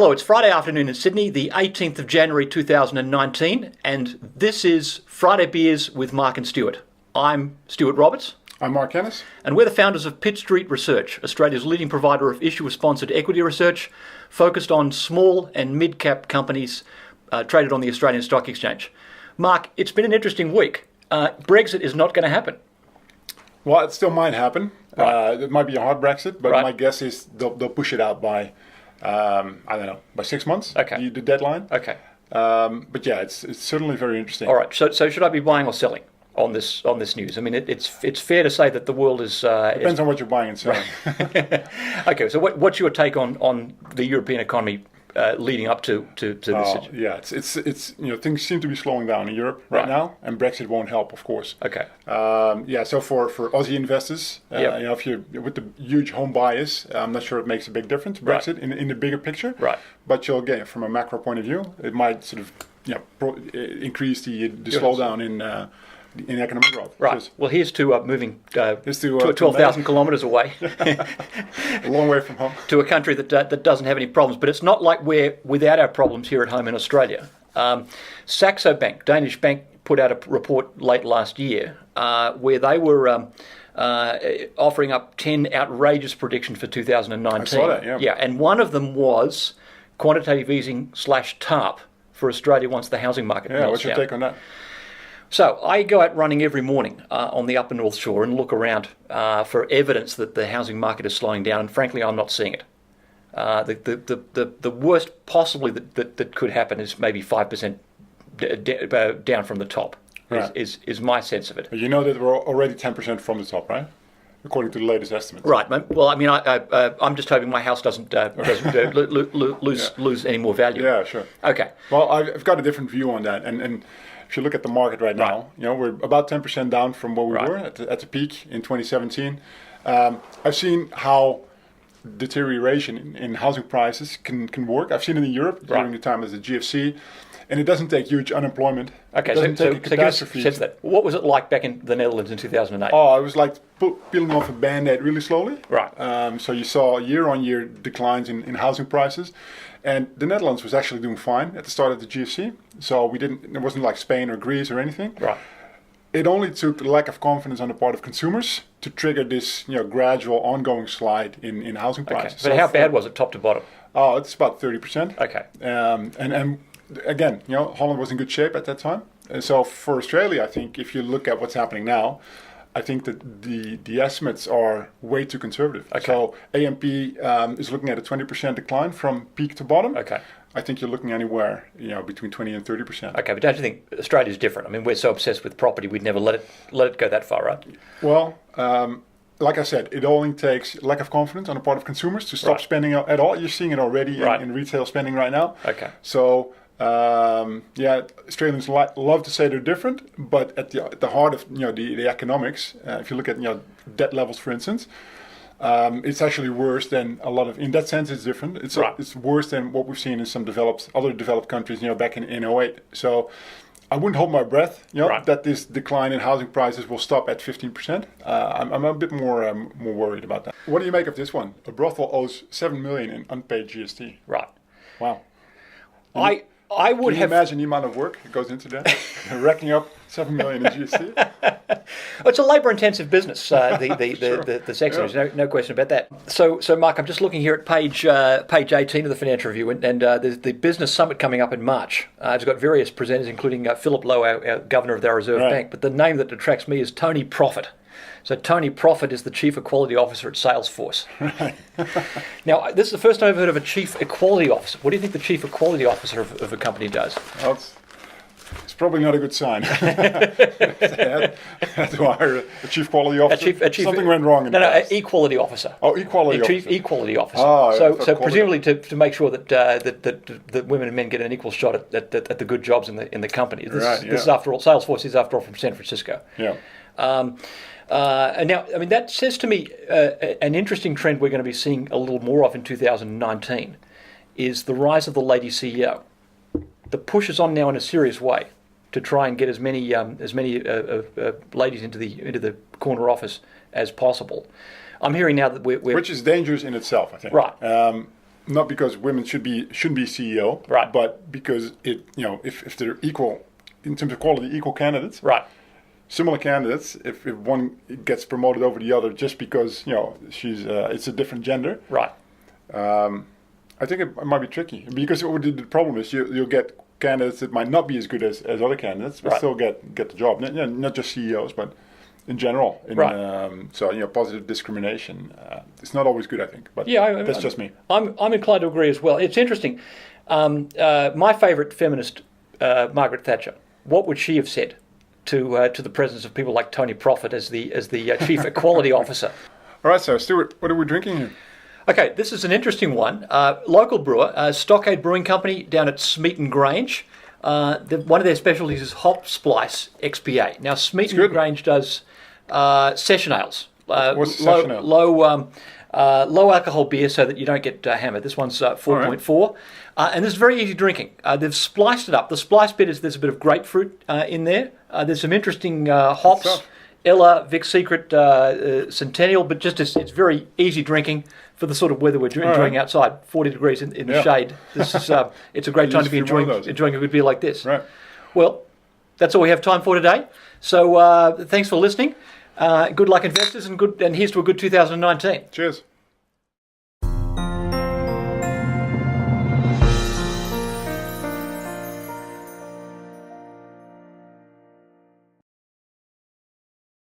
Hello, it's Friday afternoon in Sydney, the 18th of January 2019, and this is Friday Beers with Marc and Stuart. I'm Stuart Roberts. I'm Marc Ennis. And we're the founders of Pitt Street Research, Australia's leading provider of issuer-sponsored equity research, focused on small and mid-cap companies traded on the Australian Stock Exchange. Marc, it's been an interesting week. Brexit is not going to happen. Well, it still might happen. Right. It might be a hard Brexit, but Right. my guess is they'll push it out by, I don't know, by 6 months, Okay. the deadline. Okay. But yeah, it's certainly very interesting. All right. So should I be buying or selling on this news? I mean, it's fair to say that the world is... Depends on what you're buying and selling. Okay. So what's your take on the European economy leading up to this situation? Yeah, it's things seem to be slowing down in Europe right now, and Brexit won't help, of course. Okay. So for Aussie investors, if you're with the huge home bias, I'm not sure it makes a big difference, Brexit, in the bigger picture. Right. But you'll get, from a macro point of view, it might sort of increase the slowdown in economic growth. Right. Well, here's to moving Here's to 12,000 kilometres away. a long way from home. To a country that doesn't have any problems. But it's not like we're without our problems here at home in Australia. Saxo Bank, Danish bank, put out a report late last year where they were offering up 10 outrageous predictions for 2019. I saw that, yeah. Yeah, and one of them was quantitative easing / TARP for Australia once the housing market melts down. What's your take on that? So I go out running every morning on the Upper North Shore and look around for evidence that the housing market is slowing down, and frankly, I'm not seeing it. The worst possibly that could happen is maybe 5% down from the top. Right. Is my sense of it. You know that we're already 10% from the top, right? According to the latest estimates. Right. Well, I mean, I'm just hoping my house doesn't lose any more value. Yeah, sure. Okay. Well, I've got a different view on that, and if you look at the market right now, we're about 10% down from where we were at the peak in 2017. I've seen how deterioration in housing prices can work. I've seen it in Europe during the time as the GFC, and it doesn't take huge unemployment. Okay, it doesn't take a catastrophe. Sense that. What was it like back in the Netherlands in 2008? Oh, it was like peeling off a Band-Aid really slowly. Right. So you saw year-on-year declines in housing prices. And the Netherlands was actually doing fine at the start of the GFC. So it wasn't like Spain or Greece or anything. Right. It only took the lack of confidence on the part of consumers to trigger this gradual ongoing slide in housing prices. Okay. But how bad was it top to bottom? Oh, it's about 30%. Okay. And again, Holland was in good shape at that time. And so for Australia, I think if you look at what's happening now, I think that the estimates are way too conservative. Okay. So AMP is looking at a 20% decline from peak to bottom. Okay. I think you're looking anywhere, between 20 and 30%. Okay, but don't you think Australia's different? I mean, we're so obsessed with property, we'd never let it go that far, right? Well, like I said, it only takes lack of confidence on the part of consumers to stop spending at all. You're seeing it already in retail spending right now. Okay. So, Australians love to say they're different, but at the heart of the economics, if you look at debt levels, for instance, it's actually worse than a lot of. In that sense, it's different. It's worse than what we've seen in some other developed countries. Back in 2008. So I wouldn't hold my breath. That this decline in housing prices will stop at 15%. I'm a bit more worried about that. What do you make of this one? A brothel owes $7 million in unpaid GST. Right. Wow. I would Can you imagine the amount of work that goes into that? Racking up $7 million in GST. It's a labour-intensive business. The sex industry, no question about that. So Marc, I'm just looking here at page 18 of the Financial Review, and there's the Business Summit coming up in March. It's got various presenters, including Philip Lowe, our Governor of the Reserve Bank. But the name that attracts me is Tony Profit. So Tony Profit is the Chief Equality Officer at Salesforce. Right. Now, this is the first time I've heard of a Chief Equality Officer. What do you think the Chief Equality Officer of a company does? Well, it's probably not a good sign. To hire a Chief Quality Officer. Something went wrong in the past. Equality Officer. Oh, Equality Officer. Chief Equality Officer. Oh, so presumably to make sure that women and men get an equal shot at the good jobs in the company. This is after all, Salesforce is after all from San Francisco. Yeah. And now, I mean, that says to me an interesting trend we're going to be seeing a little more of in 2019 is the rise of the lady CEO. The push is on now in a serious way to try and get as many ladies into the corner office as possible. I'm hearing now that we're which is dangerous in itself, I think. Right. not because women shouldn't be CEO, Right. but because if they're equal in terms of quality, equal candidates, Right. similar candidates, if one gets promoted over the other just because she's it's a different gender, Right. I think it might be tricky because the problem is you'll get candidates that might not be as good as other candidates, but Right. still get the job. Not just CEOs, but in general. Right. So positive discrimination. It's not always good, I think. But Yeah, that's just me. I'm inclined to agree as well. It's interesting. My favourite feminist, Margaret Thatcher. What would she have said to the presence of people like Tony Profit as the chief equality officer? All right, so Stuart, what are we drinking here? Okay, this is an interesting one. Local brewer, Stockade Brewing Company down at Smeaton Grange. One of their specialties is Hop Splice XPA. Now, Smeaton Grange does session ales. What's a session ale? Low alcohol beer so that you don't get hammered. This one's 4.4. And this is very easy drinking. They've spliced it up. The splice bit is there's a bit of grapefruit in there. There's some interesting hops. Ella, Vic Secret, Centennial, but it's very easy drinking for the sort of weather we're enjoying outside, 40 degrees in the shade. This is it's a great time to be enjoying a good beer like this. Right. Well, that's all we have time for today. So thanks for listening. Good luck, investors, and here's to a good 2019. Cheers.